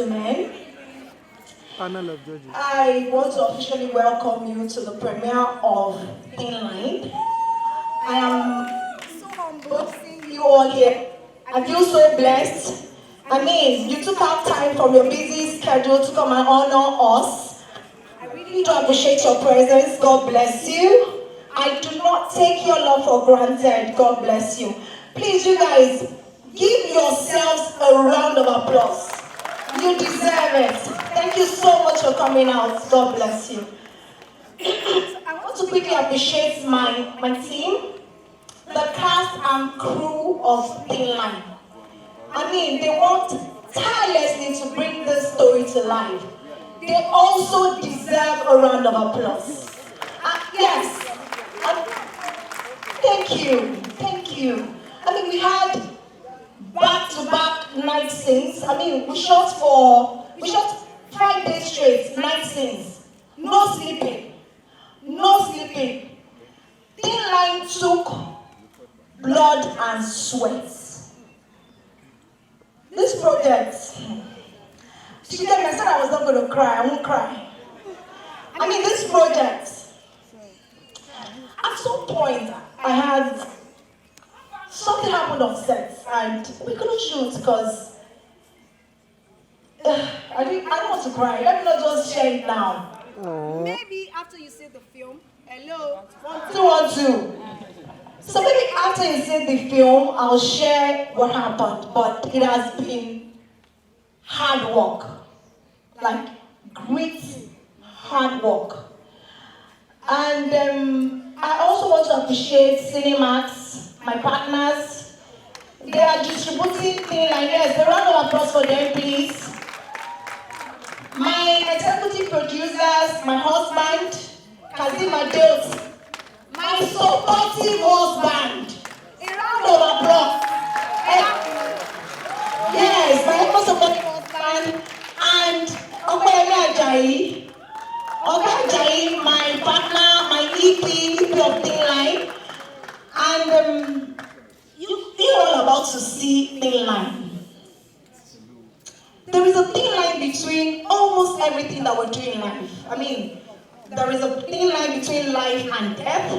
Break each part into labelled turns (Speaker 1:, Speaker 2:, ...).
Speaker 1: gentlemen,
Speaker 2: panel of judges,
Speaker 1: I want to officially welcome you to the premiere of Thin Line. I am so humbled seeing you all here. I feel so blessed. I mean, you took out time from your busy schedule to come and honor us. I really do appreciate your presence. God bless you. I do not take your love for granted. God bless you. Please, you guys, give yourselves a round of applause. You deserve it. Thank you so much for coming out. God bless you. I want to quickly appreciate my team, the cast and crew of Thin Line. I mean, they worked tirelessly to bring this story to life. They also deserve a round of applause. Yes. Thank you. Thank you. I mean, we had back-to-back night scenes. I mean, we shot 5 days straight, night scenes. No sleeping. No sleeping. Thin Line took blood and sweat. This project, she told me, I said I was not going to cry. I won't cry. I mean, this project, at some point, I had something happened on set, and we couldn't shoot because I don't want to cry. Let me not just share it now.
Speaker 3: Maybe after you see the film. Hello.
Speaker 1: 212. So maybe after you see the film, I'll share what happened. But it has been hard work, like great hard work. And I also want to appreciate Cinemax, my partners. They are distributing Thin Line. Yes, a round of applause for them, please. My executive producers, my husband, Kazeem Adeoti, my supportive husband. A round of applause. Yes, my most supportive husband, and Aigbe, my partner, my EP of Thin Line. And you're all about to see Thin Line. There is a thin line between almost everything that we're doing in life. I mean, there is a thin line between life and death.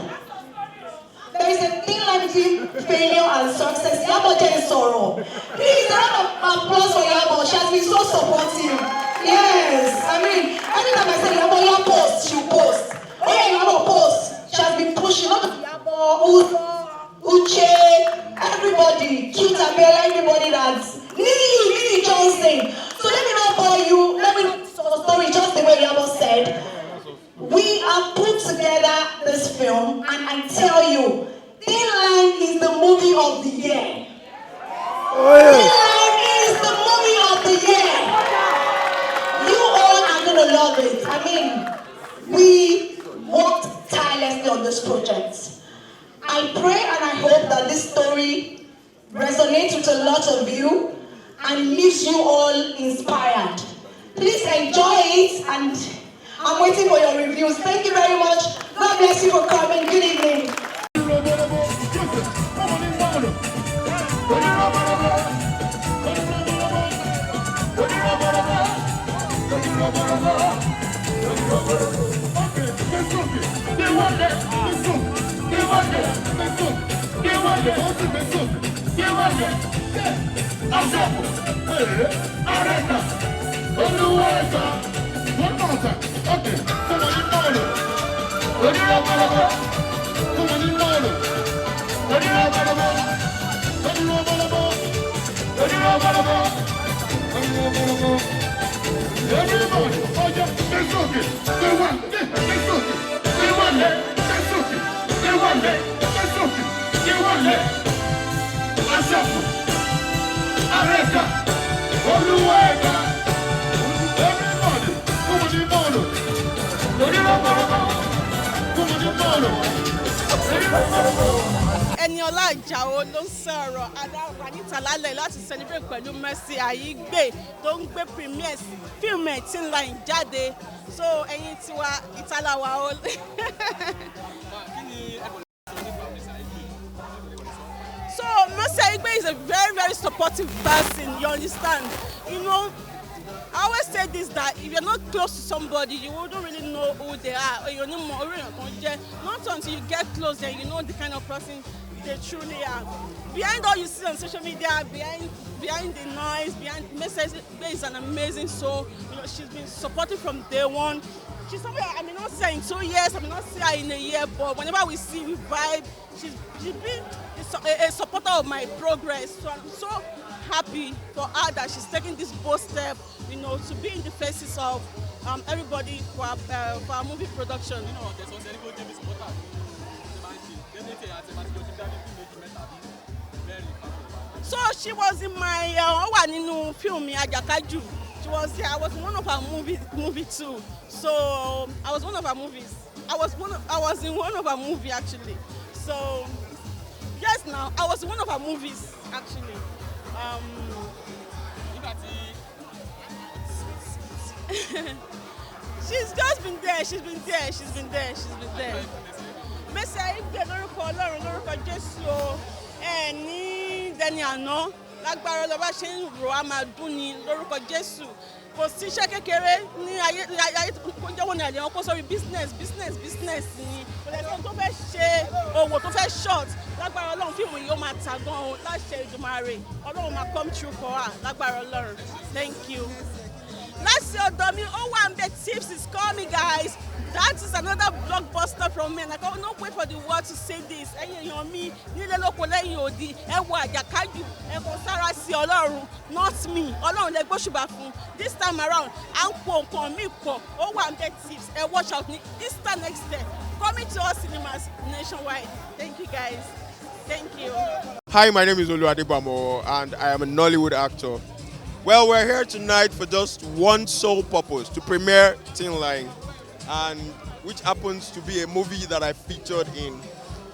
Speaker 1: There is a thin line between failure and success. Yabo and sorrow. Please, a round of applause for Yabo. She has been so supportive. Yes, I mean, every time I say Yabo, you post, she post. Oh yeah, Yabo post. She has been pushing. Not Yabo, Uche, everybody, cute Abella, everybody that's Nini Johnson. So let me not bore you. Let me not story just the way Yabo said. We have put together this film, and I tell you, Thin Line is the movie of the year. Thin Line is the movie of the year. You all are gonna love it. I mean, we worked tirelessly on this project. I pray and I hope that this story resonates with a lot of you and leaves you all inspired. Please enjoy it, and I'm waiting for your reviews. Thank you very much. God bless you for coming. Good evening.
Speaker 4: One more time. Okay. Come on, you know it. Ready up, come on, you know it. Ready up, ready up, ready up, everybody, oh yeah, let's go get. They want it, let's go get. They want it, let's go get. They want it, let's go get. They want it. Asafu, Areka, Oluwega.
Speaker 3: Eniola Ajao ló ń sọ̀rọ̀ adáwà níta lálẹ́ láti celebrate pẹ̀lú Mercy Aigbe tó ń gbé Pemiere fíìmù ẹ̀ Thin Line jáde. So ẹ̀yin tiwa ìtàláwà o. So Mercy Aigbe is a very, very supportive person, you understand? You know, I always say this, that if you're not close to somebody, you wouldn't really know who they are. Or you know more. Not until you get close, then you know the kind of person they truly are. Behind all you see on social media, behind the noise, behind message, there is an amazing soul. You know, she's been supporting from day one. She's somebody I may not see her in 2 years, I may not see her in a year, but whenever we see, we vibe. She's been a supporter of my progress. So I'm so happy for her that she's taking this bold step, you know, to be in the faces of everybody for our movie production. You know, so she was in my film Ajakaju. She was here. I was in one of her movie too. So I was one of her movies. I was in one of her movie actually. So yes, now I was in one of her movies actually. She's just been there. She's been there. Messi Aigbe lórúkọ Ọlọ́run lórúkọ Jésù ní dẹni àná lágbára Ọlọ́run ṣe ń rò á máa dún ni lórúkọ Jésù. Kò sí iṣẹ́ kékeré ní ayé kó jẹ́ wọ́n ní àlẹ́ wọn kó sórí business ni. Kò lè sọ tó fẹ́ ṣe owó tó fẹ́ short lágbára Ọlọ́run fíìmù yìí ó máa tà gan-an láṣẹ Èdùmàrè Ọlọ́run máa come true for her lágbára Ọlọ́run. Thank you. Last year, Domi, Tips is coming, guys. That is another blockbuster from me. And I cannot wait for the world to say this. Not me. This time around, Tips. And watch out. Easter next day. Coming to our cinemas nationwide. Thank you, guys. Thank you.
Speaker 5: Hi, my name is Adeoti, and I am a Nollywood actor. Well, we're here tonight for just one sole purpose, to premiere Thin Line, and which happens to be a movie that I featured in.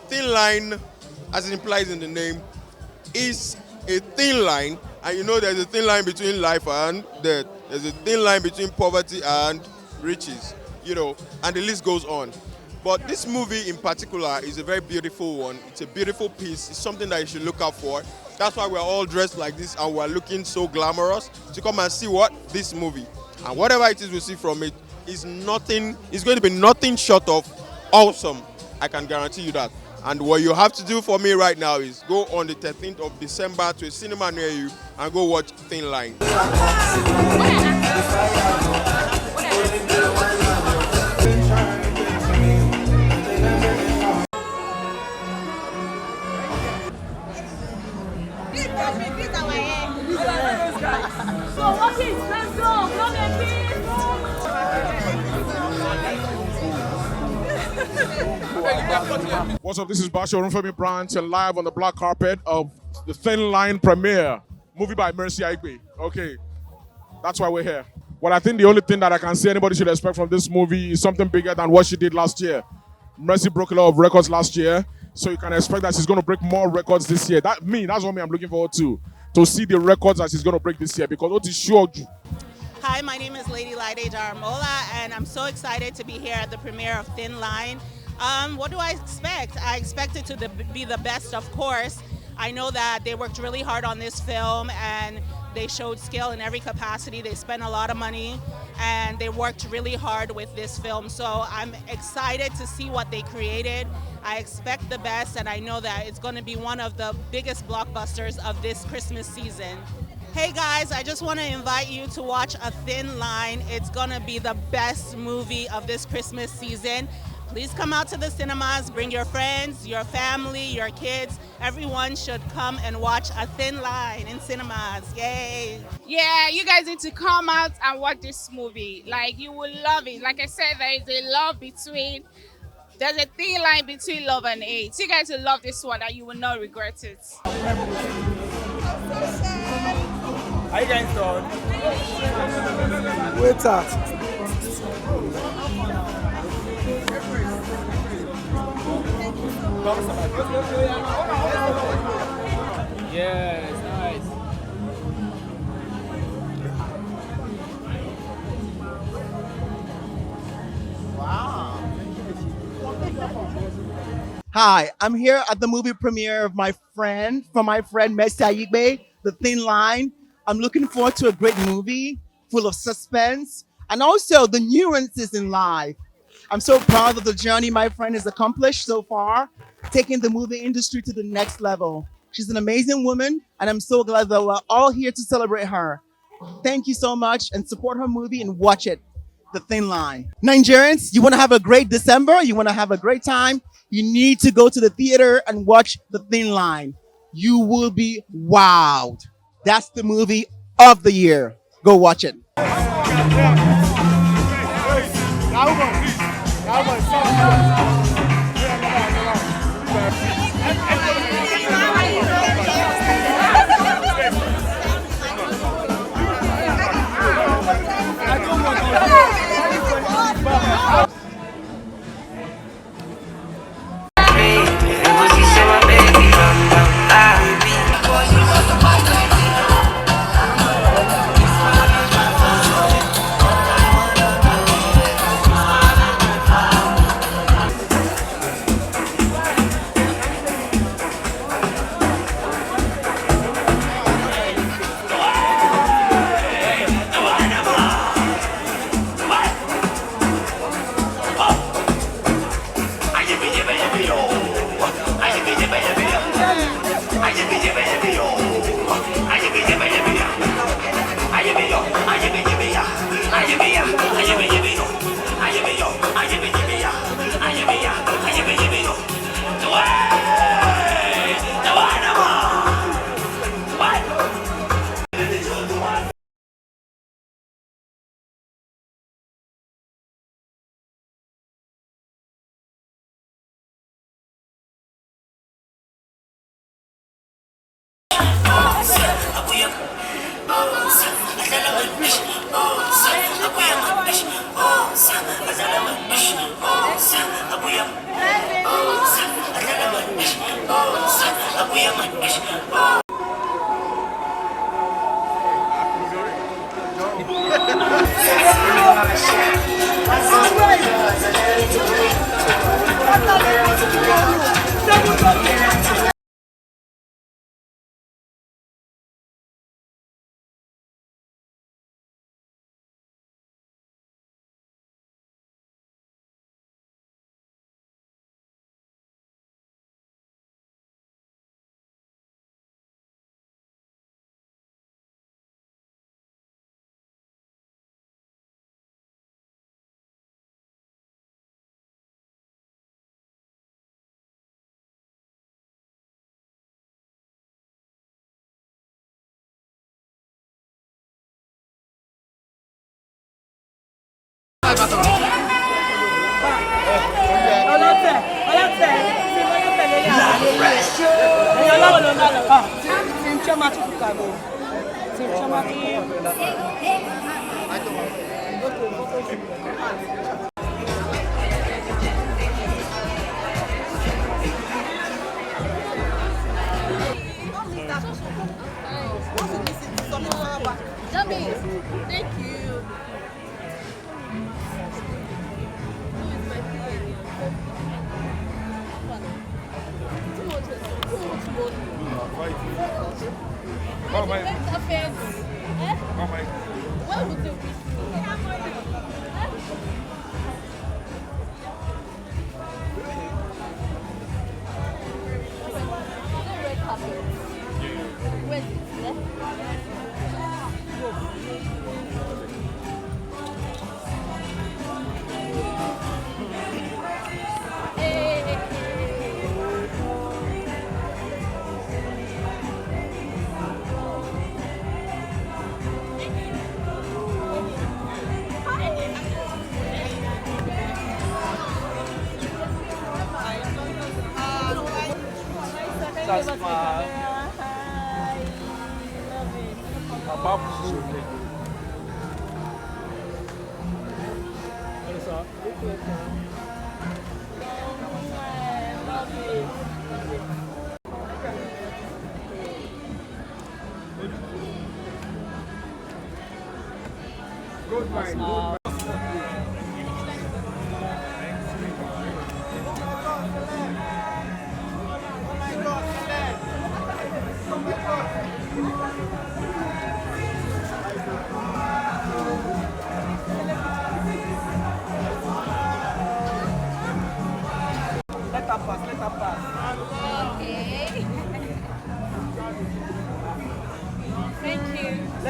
Speaker 5: Thin Line, as it implies in the name, is a thin line, and you know there's a thin line between life and death. There's a thin line between poverty and riches, you know, and the list goes on. But this movie in particular is a very beautiful one. It's a beautiful piece. It's something that you should look out for. That's why we're all dressed like this and we're looking so glamorous to come and see this movie. And whatever it is we see from it is nothing, it's going to be nothing short of awesome. I can guarantee you that. And what you have to do for me right now is go on the 13th of December to a cinema near you and go watch Thin Line.
Speaker 4: What's up? This is Basho Rumfemi Branch, live on the black carpet of the Thin Line Premiere, movie by Aigbe. Okay, that's why we're here. Well, I think the only thing that I can say anybody should expect from this movie is something bigger than what she did last year. Mercy broke a lot of records last year, so you can expect that she's going to break more records this year. That's what I'm looking forward to see the records that she's going to break this year, because what is sure.
Speaker 6: Hi, my name is Lady Laide Daramola, and I'm so excited to be here at the premiere of Thin Line. What do I expect? I expect it to be the best, of course. I know that they worked really hard on this film, and they showed skill in every capacity. They spent a lot of money, and they worked really hard with this film. So I'm excited to see what they created. I expect the best, and I know that it's going to be one of the biggest blockbusters of this Christmas season. Hey guys, I just want to invite you to watch A Thin Line. It's going to be the best movie of this Christmas season. Please come out to the cinemas, bring your friends, your family, your kids. Everyone should come and watch A Thin Line in cinemas. Yay!
Speaker 7: Yeah, you guys need to come out and watch this movie. Like, you will love it. Like I said, there's a thin line between love and hate. You guys will love this one and you will not regret it.
Speaker 8: Are you guys done?
Speaker 2: Waiter.
Speaker 8: Yes, nice.
Speaker 9: Wow. Hi, I'm here at the movie premiere of my friend Messi Aigbe, The Thin Line. I'm looking forward to a great movie. full of suspense, and also the nuances in life. I'm so proud of the journey my friend has accomplished so far, taking the movie industry to the next level. She's an amazing woman, and I'm so glad that we're all here to celebrate her. Thank you so much, and support her movie and watch it, The Thin Line. Nigerians, you want to have a great December? You want to have a great time? You need to go to the theater and watch The Thin Line. You will be wowed. That's the movie of the year. Go watch it.
Speaker 10: Thank you. What would you Where's
Speaker 8: That's my.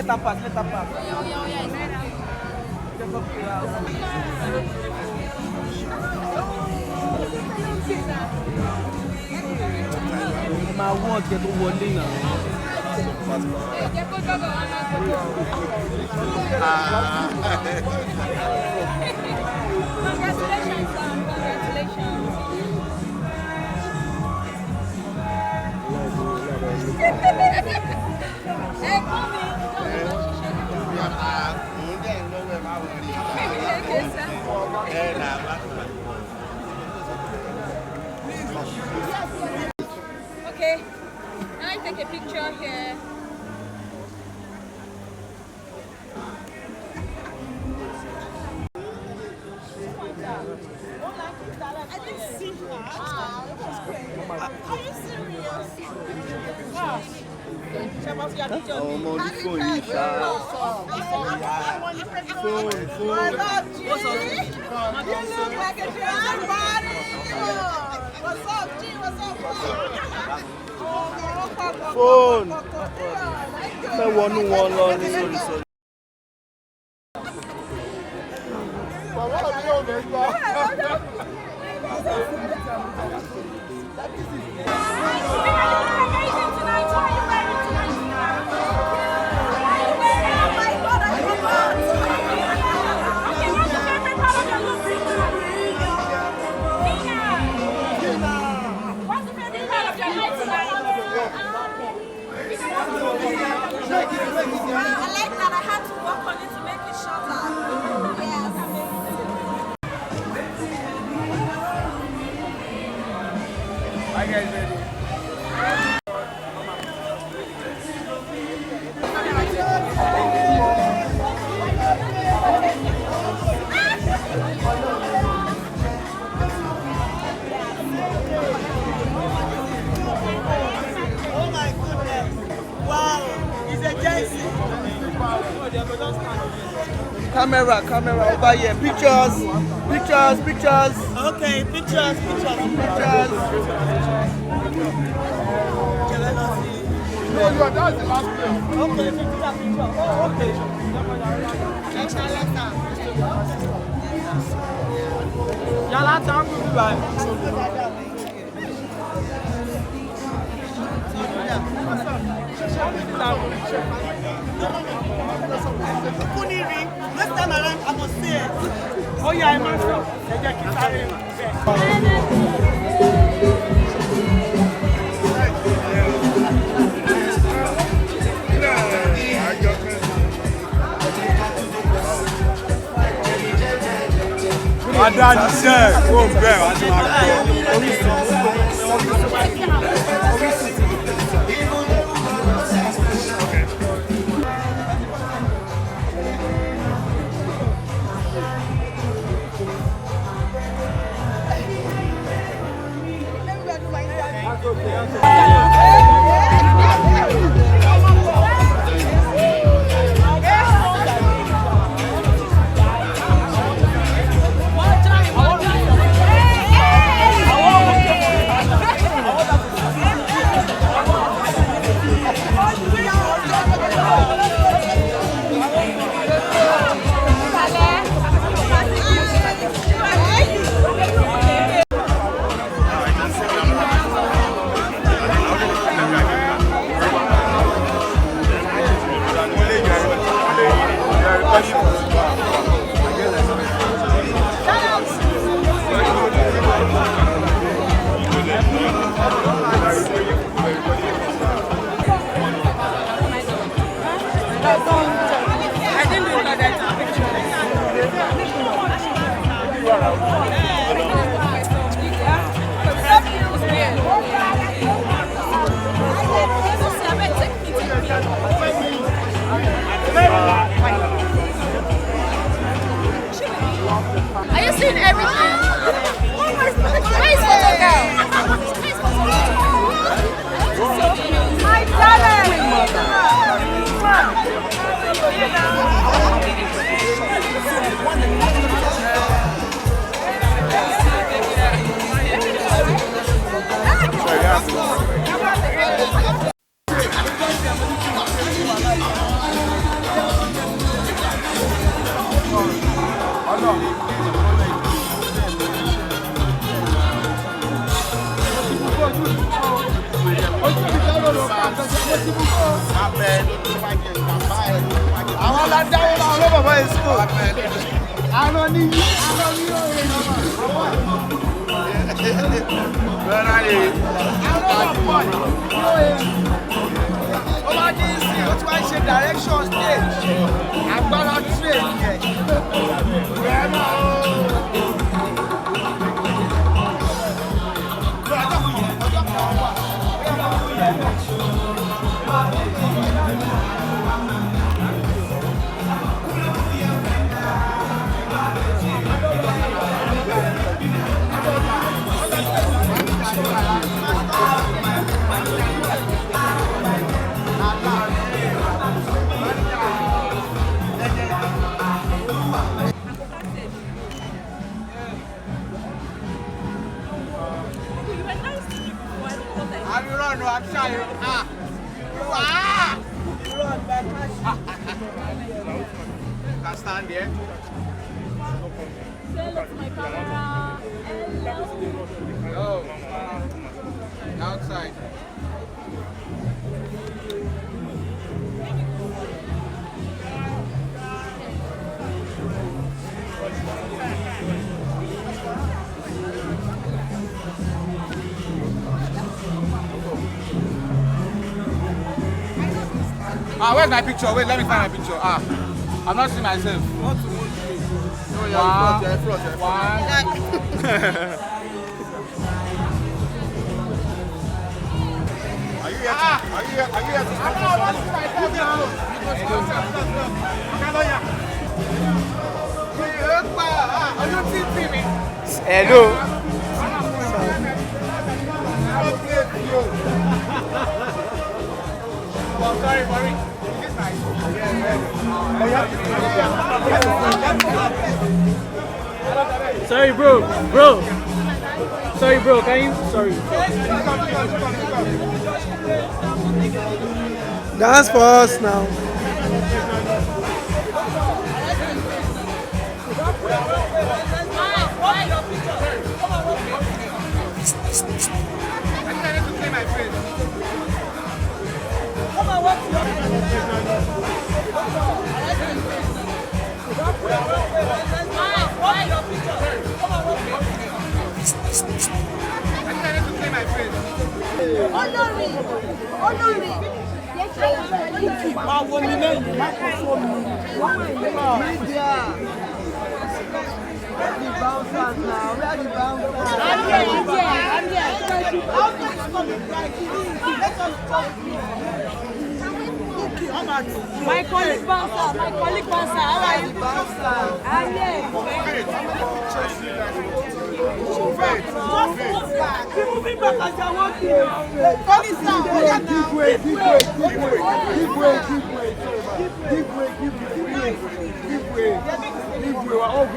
Speaker 8: Let her pass. My word get over now.
Speaker 10: Congratulations, son. Congratulations. Hey, mommy. Okay, now I take a picture here.
Speaker 3: I didn't see her. Are you serious?
Speaker 8: Ọmọ onífò yìí ṣá. Fóònù. Fẹ́ wọnú wọn lọ ní sórí.
Speaker 10: I like that I had to work on it to make it shorter. Yes.
Speaker 8: Are you guys ready?
Speaker 3: Oh my goodness. Wow. It's a Jensen.
Speaker 8: Camera over here. Pictures.
Speaker 3: Okay, pictures.
Speaker 4: No, that's the last place.
Speaker 3: Okay, picture. Oh, okay.
Speaker 8: Yàrá tán kú bíbá.
Speaker 3: Kuniri, next time around I must say it.
Speaker 8: Oh yeah, I'm sure. Ẹ jẹ́ kí sáré.
Speaker 5: Adani sẹ́, kó bẹ́ẹ̀ wá sí máa gbọ́.
Speaker 10: Are you seeing everything? Where is photo girl? My darling!
Speaker 8: Àwọn aládàáwọ̀ náà ló bàbá yìí sùkúl. Àná ní yí. Bẹ́ẹ̀ni ayé. Àwọn ọmọ ó bá ní sí ó ti máa ń ṣe direction stage. Agbára train yẹn. I'm shy. Can stand there. Oh, outside. Where's my picture? Wait, let me find my picture. I'm not seeing myself. One.
Speaker 4: Are you here to stop?
Speaker 8: Hello. Sorry, sorry.
Speaker 2: Sorry, bro. Sorry, bro. Can you? Sorry. Dance for us now.
Speaker 10: My colleague bouncer, how are you? I'm here. Moving back as I want to. Come in down. Give way. We're all going to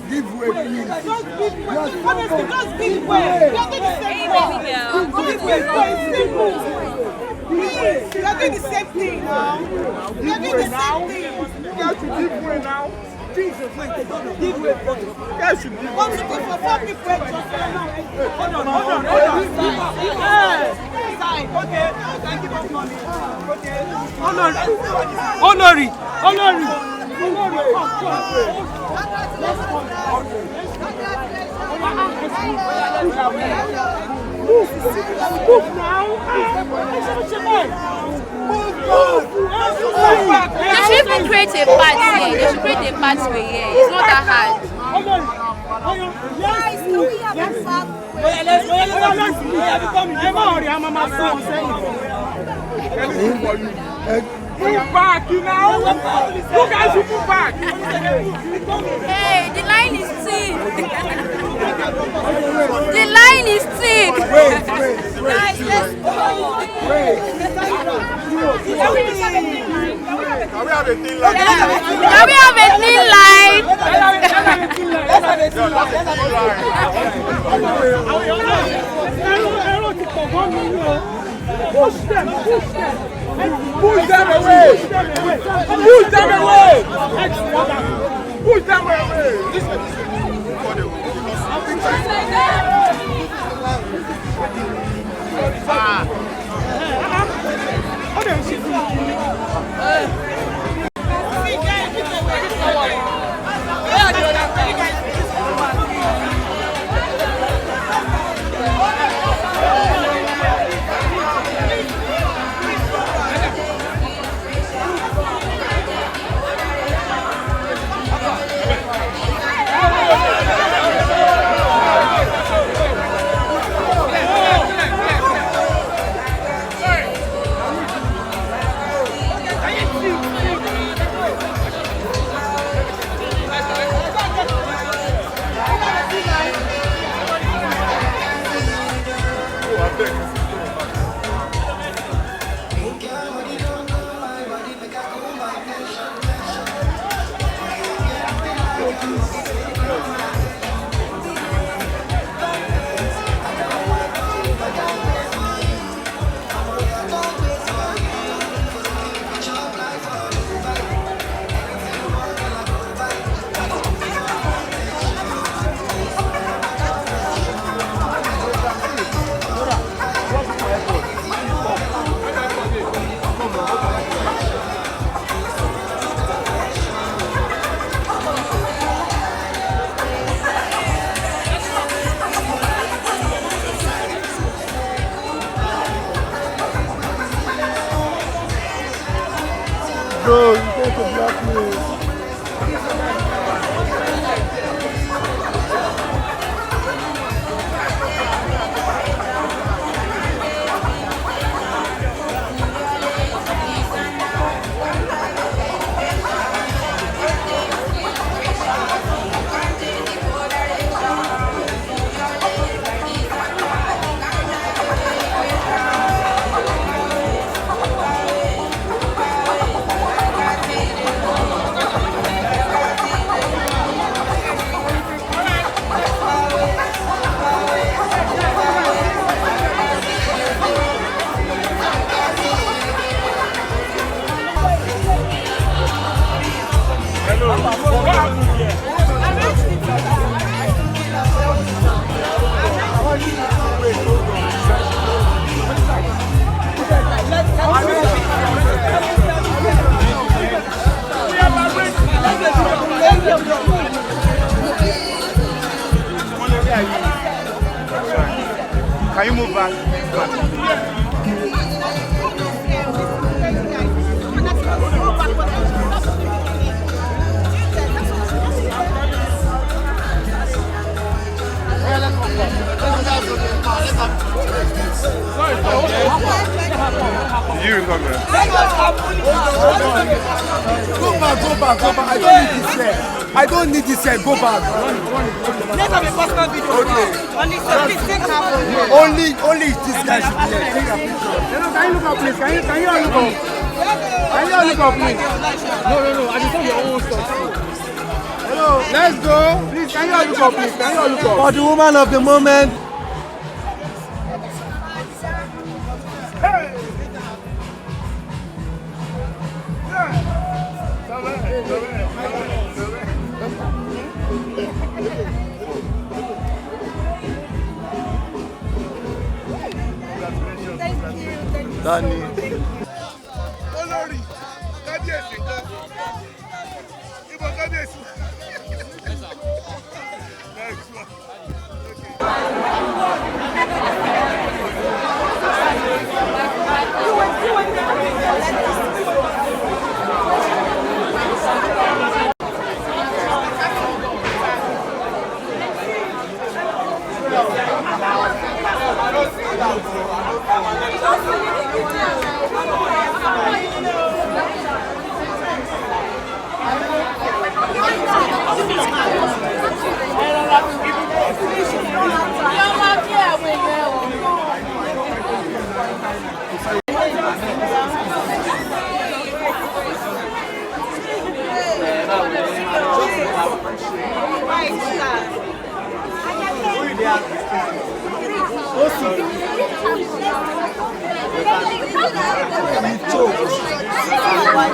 Speaker 10: give way, please. Just give way. Honestly, just give way. You're doing the same thing. Give way. Please, you're doing the same thing now. You're doing the same thing. You have to give way now. Jesus, wait. Give way. Yes, you give way. One, two, three, four, 4 people. Hold on. Okay. Thank you for coming. Okay. Honori. Move now.
Speaker 11: They should even create a part here. They should create a pathway here. It's not that hard.
Speaker 10: Guys, can we have a flag?
Speaker 8: Move back, you know. You guys should move back.
Speaker 11: Hey, the line is thick. The line is thick.
Speaker 10: Guys, let's go.
Speaker 4: Can we have a thin line?
Speaker 11: Can we have a thin line?
Speaker 10: Push them away. Push them away. Push them away.
Speaker 12: Bro, you go to block me.
Speaker 10: Can you move back? You come here.
Speaker 8: Go back. I don't need this set. Go back.
Speaker 10: Let's have a personal video.
Speaker 8: Okay. Only this guy should be here. Take a picture.
Speaker 10: Can you look up, please? Can you all look up? Can you all look up, please? No. I just want your own stuff. Hello. Let's go. Please, can you all look up, please? Can you all look up?
Speaker 8: For the woman of the moment. Danny.
Speaker 10: Olórí, kábíyèsí kan. Ìbọn kábíyèsí. Next one.
Speaker 13: Can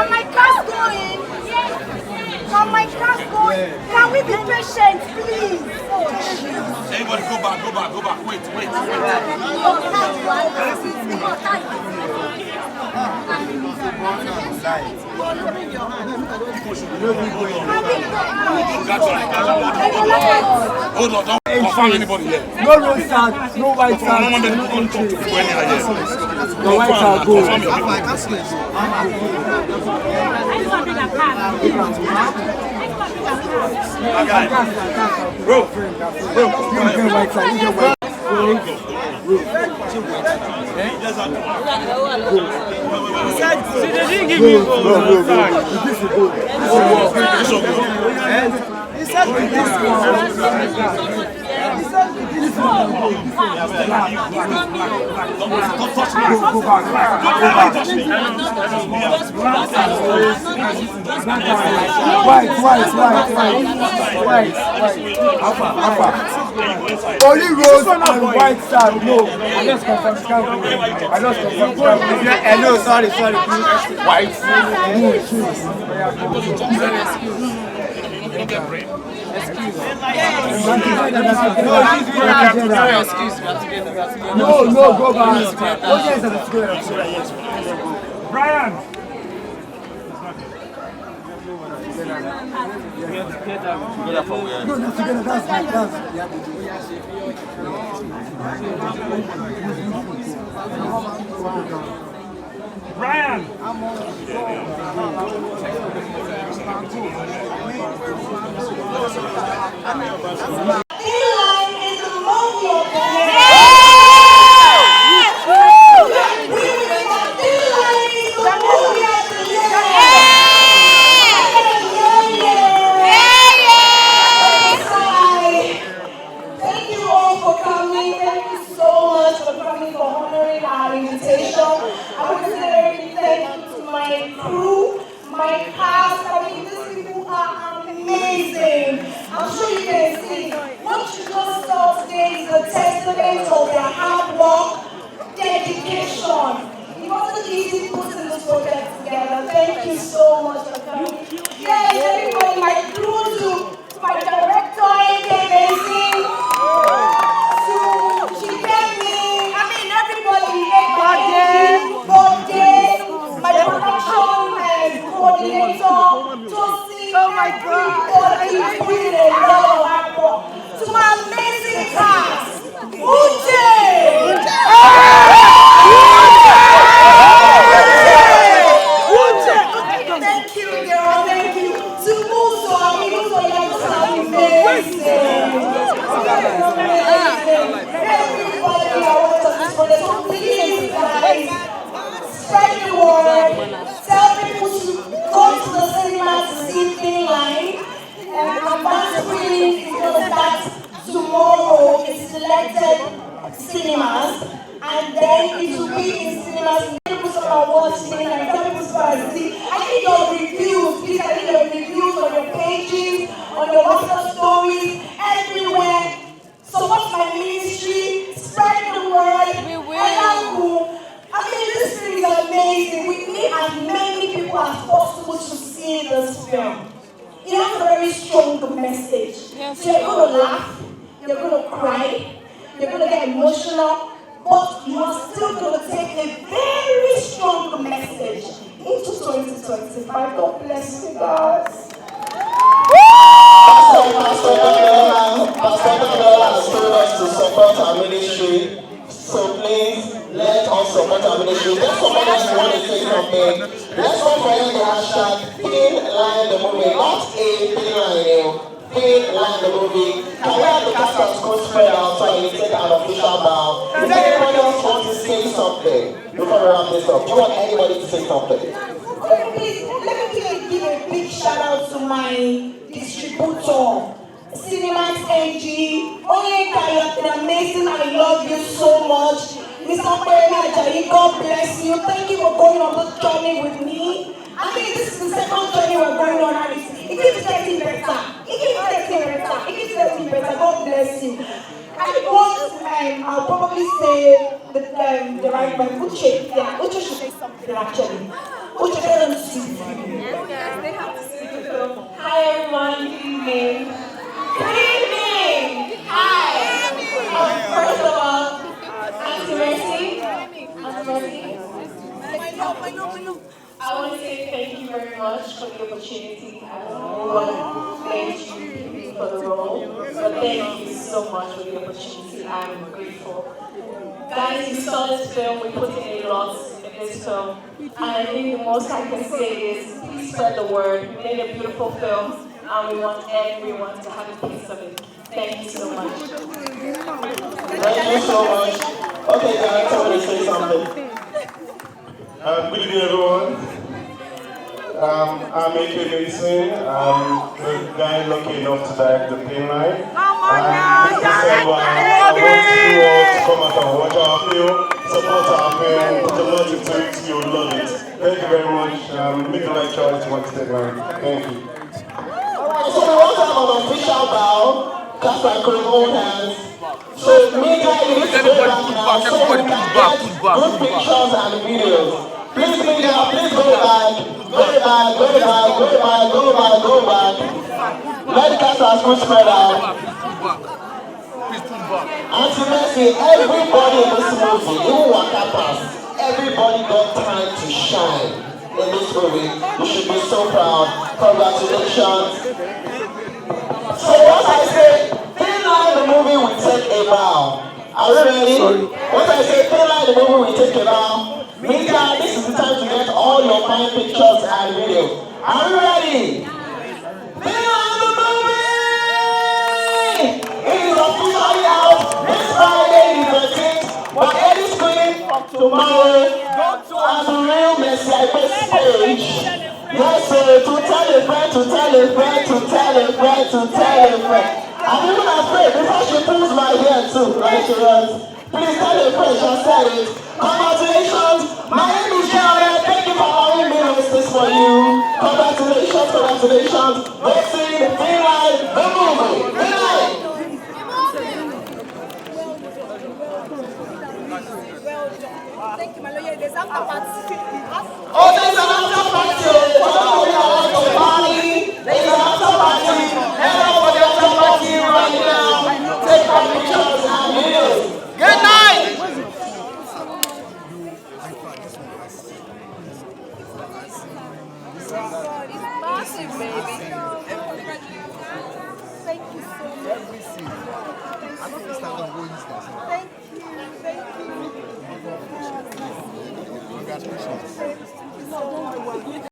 Speaker 13: my car's going? Can my car's going? Can we be patient, please?
Speaker 4: Everybody go back. Wait. Hold on, don't confirm anybody yet.
Speaker 12: No road side, no white side, no entry. The white side go.
Speaker 4: Bro,
Speaker 12: you get white side, you get white side.
Speaker 2: See, they didn't give me a vote.
Speaker 12: He said this one.
Speaker 4: don't touch me.
Speaker 12: Go back. White. Alpha. Only rose and white side. No, I just confirm. Hello, sorry. White. No, go back.
Speaker 2: Brian. Brian.
Speaker 1: getting better. It keeps getting better. God bless you. I think what I'll probably say the right one, Uche. Yeah, Uche should say something actually. Uche, tell them to see the film. Yes, they have to see the film. Hi everyone, good evening. Good evening. Hi. First of all, Auntie Mercy. Auntie Mercy. I want to say thank you very much for the opportunity. I don't know what made you for the role, but thank you so much for the opportunity. I'm grateful. Guys, you saw this film, we put in a lot in this film. And I think the most I can say is, please spread the word. We made a beautiful film, and we want everyone to have a piece of it. Thank you so much.
Speaker 14: Thank you so much. Okay, guys, I want to say something. Good evening, everyone. I'm Aigbe. I'm the guy lucky enough to direct the Thin Line. This December, I want you all to come out and watch our film, support our film, put a lot into it, you'll love it. Thank you very much. Make the right choice to watch Thin Line. Thank you. Alright, so we want to have an official bow. Cast and crew, hold hands. So, media, you need to go back now so we can get good pictures and videos. Please, media, please go back. Go back, go back, go back, go back, go back. Let the cast and crew spread out. Auntie Mercy, everybody in this movie, even Wakapas, everybody got time to shine in this movie. You should be so proud. Congratulations. So once I say, Thin Line the movie, we take a bow. Are we ready? Once I say, Thin Line the movie, we take a bow. Media, this is the time to get all your fine pictures and videos. Are we ready? Thin Line the movie! It is officially out this Friday the 13th, but any screening tomorrow on the real Messi Aigbe stage. Yes, sir, to tell a friend, to tell a friend, to tell a friend, to tell a friend. I'm even afraid before she pulls my hair too, right, Children? Please tell a friend, just said it. Congratulations, my name is Jared. Thank you for allowing me to host this for you. Congratulations, congratulations. Go see the Thin Line, the movie. Thin Line.
Speaker 13: Thank you, my lawyer. There's after party.
Speaker 14: Oh, there's an after party. Oh, we are going to party. There's an after party. Head out for the after party right now. Take our pictures and videos. Good night.
Speaker 13: It's massive, baby. Thank you so much. Thank you.
Speaker 12: Congratulations.